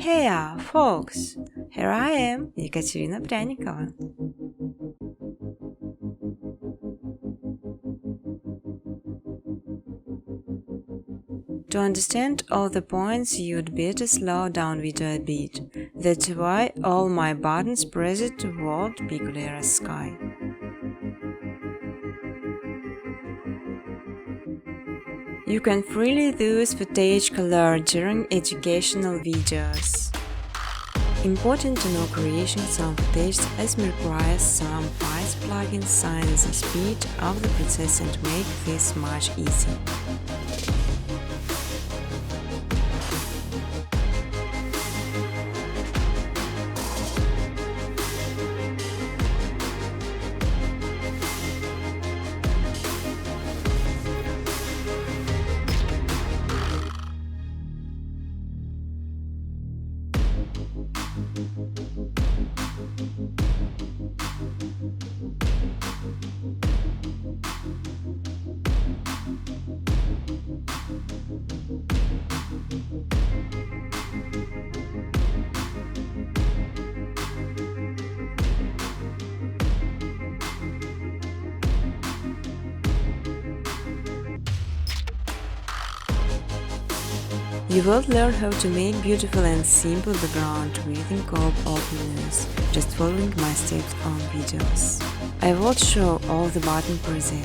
Hey folks! Here I am, Екатерина Пряникова. To understand all the points, you'd better slow down video a bit. That's why all my buttons pressed toward be clear as sky. You can freely use footage color during educational videos. Important to know creation some footage as requires some fast plugins sign the speed of the process and make this much easier. You will learn how to make beautiful and simple background within Coop openers, just following my steps on videos. I will show all the button preset.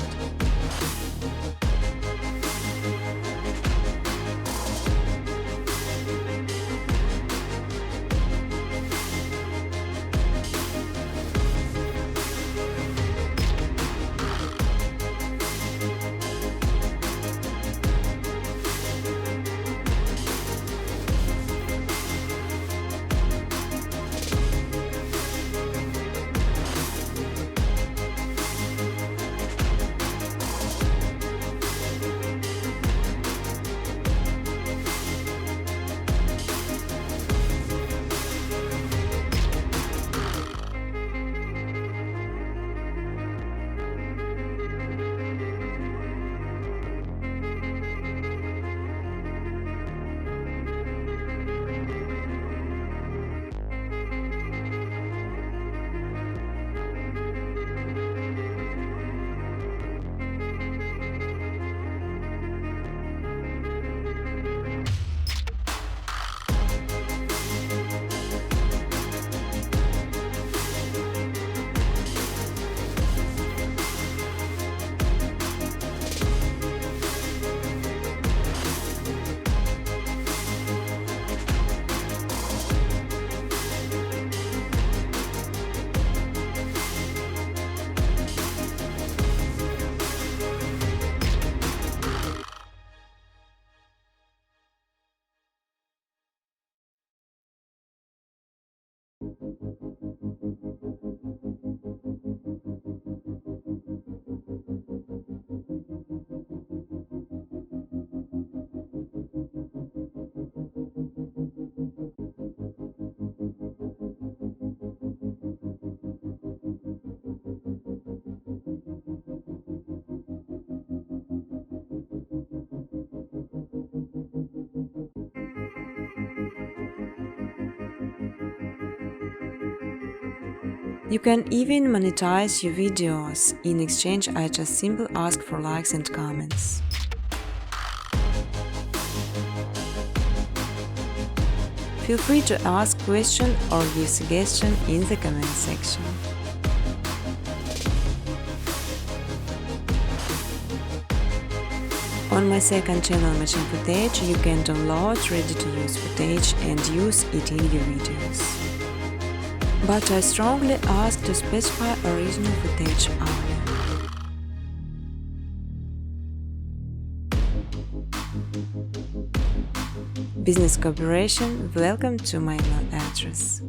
You can even monetize your videos. In exchange, I just simply ask for likes and comments. Feel free to ask questions or give suggestions in the comment section. On my second channel Matching Footage, you can download ready-to-use footage and use it in your videos. But I strongly ask to specify original footage only. Business cooperation, welcome to my email address.